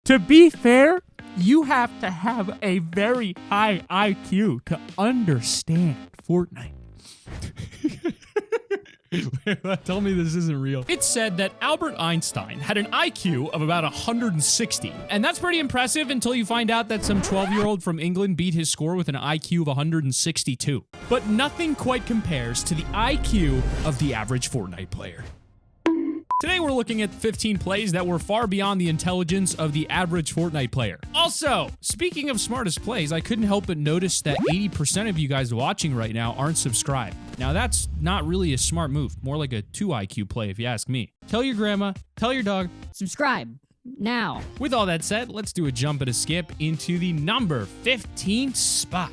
To be fair, you have to have a very high IQ to understand Fortnite. Tell me this isn't real. It's said that Albert Einstein had an IQ of about 160. And that's pretty impressive until you find out that some 12-year-old from England beat his score with an IQ of 162. But nothing quite compares to the IQ of the average Fortnite player. Today we're looking at 15 plays that were far beyond the intelligence of the average Fortnite player. Also, speaking of smartest plays, I couldn't help but notice that 80% of you guys watching right now aren't subscribed. Now that's not really a smart move, more like a 2 IQ play if you ask me. Tell your grandma, tell your dog. Subscribe now. With all that said, let's do a jump and a skip into the number 15 spot.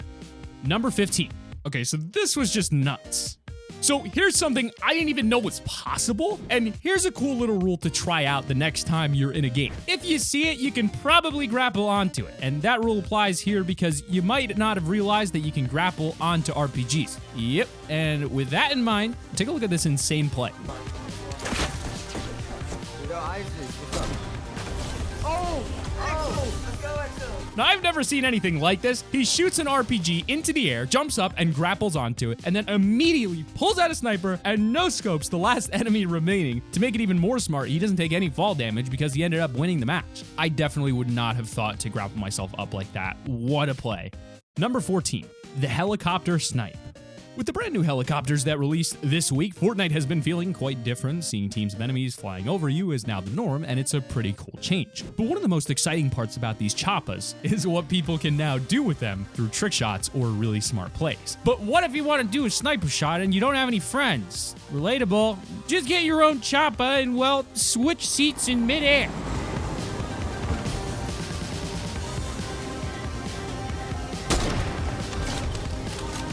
Number 15. Okay, so this was just nuts. So here's something I didn't even know was possible, and here's a cool little rule to try out the next time you're in a game. If you see it, you can probably grapple onto it, and that rule applies here because you might not have realized that you can grapple onto RPGs. Yep, and with that in mind, take a look at this insane play. Now, I've never seen anything like this. He shoots an RPG into the air, jumps up, and grapples onto it, and then immediately pulls out a sniper and no-scopes the last enemy remaining. To make it even more smart, he doesn't take any fall damage because he ended up winning the match. I definitely would not have thought to grapple myself up like that. What a play. Number 14, the helicopter snipe. With the brand new helicopters that released this week, Fortnite has been feeling quite different. Seeing teams of enemies flying over you is now the norm, and it's a pretty cool change. But one of the most exciting parts about these choppas is what people can now do with them through trick shots or really smart plays. But what if you want to do a sniper shot and you don't have any friends? Relatable. Just get your own choppa and, well, switch seats in midair.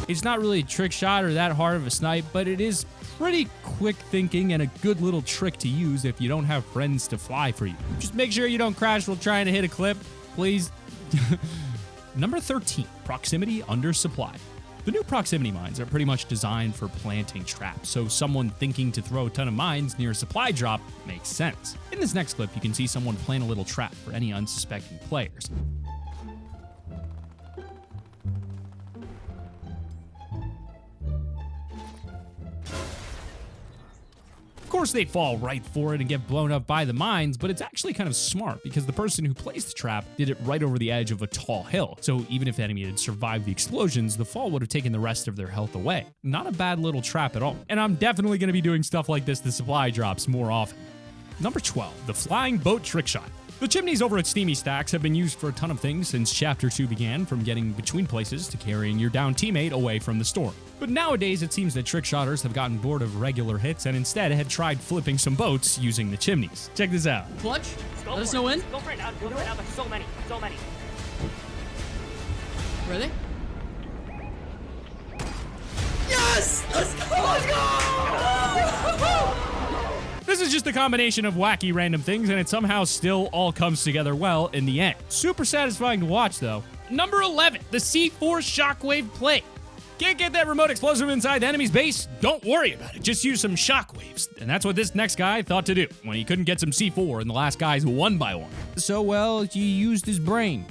It's not really a trick shot or that hard of a snipe, but it is pretty quick thinking and a good little trick to use if you don't have friends to fly for you. Just make sure you don't crash while trying to hit a clip, please. Number 13, proximity undersupply. The new proximity mines are pretty much designed for planting traps, so someone thinking to throw a ton of mines near a supply drop makes sense. In this next clip, you can see someone plant a little trap for any unsuspecting players. Of course, they fall right for it and get blown up by the mines, but it's actually kind of smart because the person who placed the trap did it right over the edge of a tall hill. So even if the enemy had survived the explosions, the fall would have taken the rest of their health away. Not a bad little trap at all. And I'm definitely going to be doing stuff like this to supply drops more often. Number 12, the flying boat trick shot. The chimneys over at Steamy Stacks have been used for a ton of things since Chapter 2 began, from getting between places to carrying your downed teammate away from the storm. But nowadays, it seems that trickshotters have gotten bored of regular hits and instead have tried flipping some boats using the chimneys. Check this out. Clutch, let us know when. Go for it now. Go for it now. There's so many. So many. Really? Yes! Let's go! Let's go! This is just a combination of wacky random things, and it somehow still all comes together well in the end. Super satisfying to watch, though. Number 11, the C4 Shockwave play. Can't get that remote explosive inside the enemy's base? Don't worry about it. Just use some shockwaves. And that's what this next guy thought to do when he couldn't get some C4 and the last guy's 1x1. So, well, he used his brain.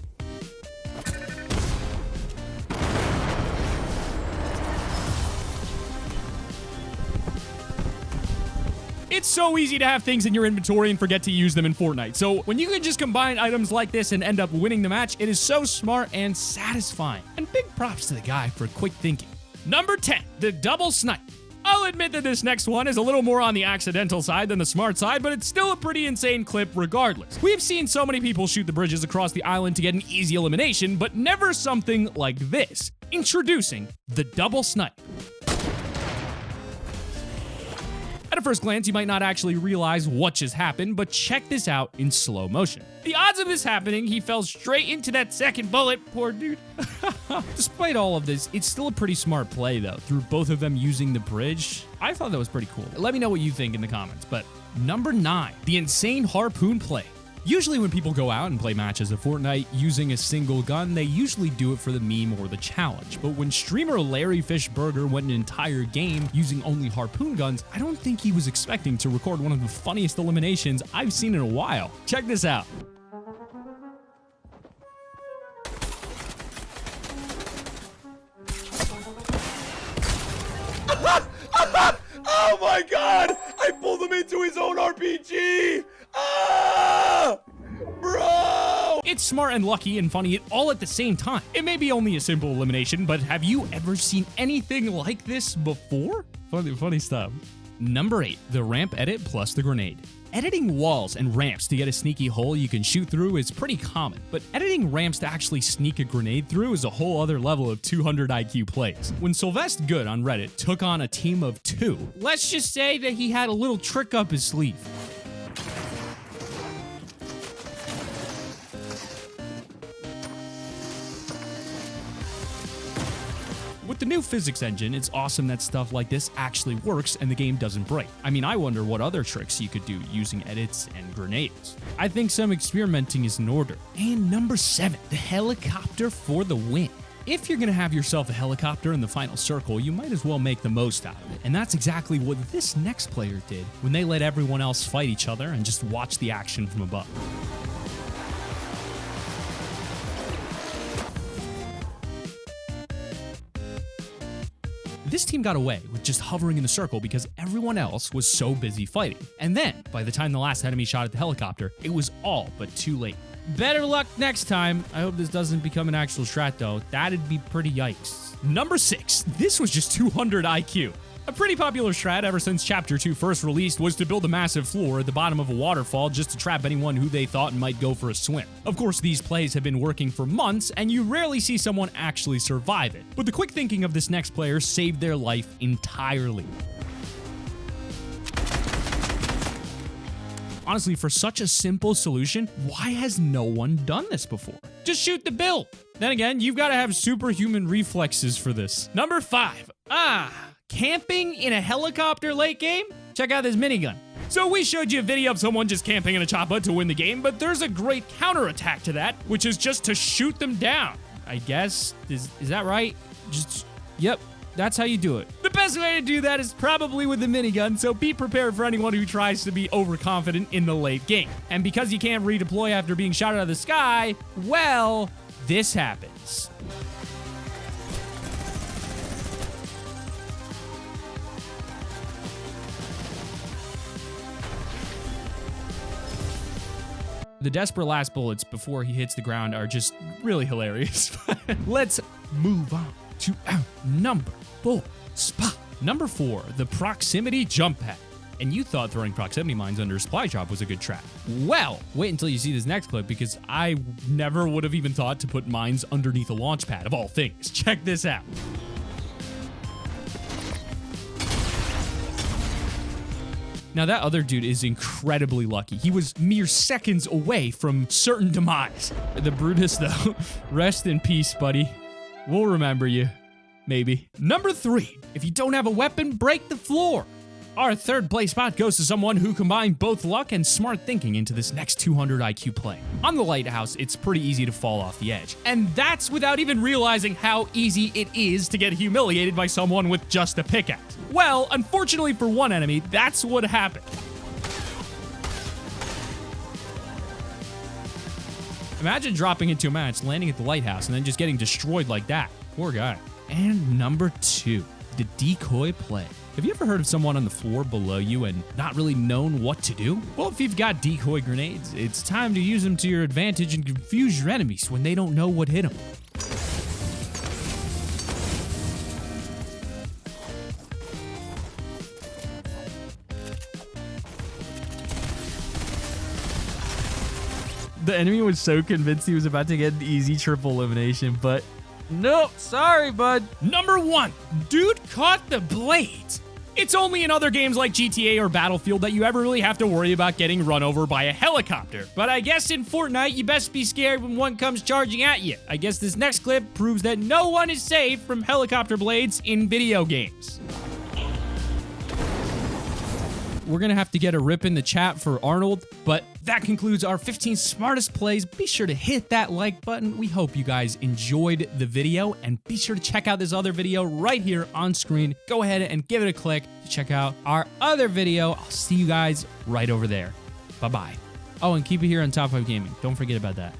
It's so easy to have things in your inventory and forget to use them in Fortnite. So when you can just combine items like this and end up winning the match, it is so smart and satisfying. And big props to the guy for quick thinking. Number 10, the double snipe. I'll admit that this next one is a little more on the accidental side than the smart side, but it's still a pretty insane clip regardless. We have seen so many people shoot the bridges across the island to get an easy elimination, but never something like this. Introducing the double snipe. At a first glance, you might not actually realize what just happened, but check this out in slow motion. The odds of this happening, he fell straight into that second bullet, poor dude. Despite all of this, it's still a pretty smart play though, through both of them using the bridge. I thought that was pretty cool. Let me know what you think in the comments. But number 9, the insane Harpoon play. Usually when people go out and play matches of Fortnite using a single gun, they usually do it for the meme or the challenge. But when streamer Larry Fishburger went an entire game using only Harpoon guns, I don't think he was expecting to record one of the funniest eliminations I've seen in a while. Check this out. Oh my god! I pulled him into his own RPG! Ah! Bro! It's smart and lucky and funny all at the same time. It may be only a simple elimination, but have you ever seen anything like this before? Funny stuff. Number 8, the ramp edit plus the grenade. Editing walls and ramps to get a sneaky hole you can shoot through is pretty common, but editing ramps to actually sneak a grenade through is a whole other level of 200 IQ plays. When Sylvester Good on Reddit took on a team of 2, let's just say that he had a little trick up his sleeve. With the new physics engine, it's awesome that stuff like this actually works and the game doesn't break. I mean, I wonder what other tricks you could do using edits and grenades. I think some experimenting is in order. And number 7, the helicopter for the win. If you're gonna have yourself a helicopter in the final circle, you might as well make the most out of it. And that's exactly what this next player did when they let everyone else fight each other and just watch the action from above. This team got away with just hovering in the circle because everyone else was so busy fighting. And then, by the time the last enemy shot at the helicopter, it was all but too late. Better luck next time. I hope this doesn't become an actual strat though. That'd be pretty yikes. Number 6, this was just 200 IQ. A pretty popular strat ever since Chapter 2 first released was to build a massive floor at the bottom of a waterfall just to trap anyone who they thought might go for a swim. Of course, these plays have been working for months, and you rarely see someone actually survive it. But the quick thinking of this next player saved their life entirely. Honestly, for such a simple solution, why has no one done this before? Just shoot the bill. Then again, you've got to have superhuman reflexes for this. Number 5. Camping in a helicopter late game? Check out this minigun. So we showed you a video of someone just camping in a chopper to win the game, but there's a great counterattack to that, which is just to shoot them down. I guess, is that right? Yep, that's how you do it. The best way to do that is probably with the minigun, so be prepared for anyone who tries to be overconfident in the late game. And because you can't redeploy after being shot out of the sky, well, this happens. The desperate last bullets before he hits the ground are just really hilarious. Let's move on to our number 4 spot. Number 4, the proximity jump pad. And you thought throwing proximity mines under a supply drop was a good trap. Well, wait until you see this next clip because I never would have even thought to put mines underneath a launch pad of all things. Check this out. Now that other dude is incredibly lucky. He was mere seconds away from certain demise. The Brutus though, rest in peace, buddy. We'll remember you. Maybe. Number 3, if you don't have a weapon, break the floor. Our third place spot goes to someone who combined both luck and smart thinking into this next 200 IQ play. On the lighthouse, it's pretty easy to fall off the edge. And that's without even realizing how easy it is to get humiliated by someone with just a pickaxe. Well, unfortunately for one enemy, that's what happened. Imagine dropping into a match, landing at the lighthouse, and then just getting destroyed like that. Poor guy. And number 2, the decoy play. Have you ever heard of someone on the floor below you and not really known what to do? Well, if you've got decoy grenades, it's time to use them to your advantage and confuse your enemies when they don't know what hit them. The enemy was so convinced he was about to get an easy triple elimination, but nope, sorry, bud. Number 1, dude caught the blades. It's only in other games like GTA or Battlefield that you ever really have to worry about getting run over by a helicopter. But I guess in Fortnite, you best be scared when one comes charging at you. I guess this next clip proves that no one is safe from helicopter blades in video games. We're gonna have to get a rip in the chat for Arnold, but that concludes our 15 smartest plays. Be sure to hit that like button. We hope you guys enjoyed the video, and be sure to check out this other video right here on screen. Go ahead and give it a click to check out our other video. I'll see you guys right over there. Bye-bye. Oh, and keep it here on Top 5 Gaming. Don't forget about that.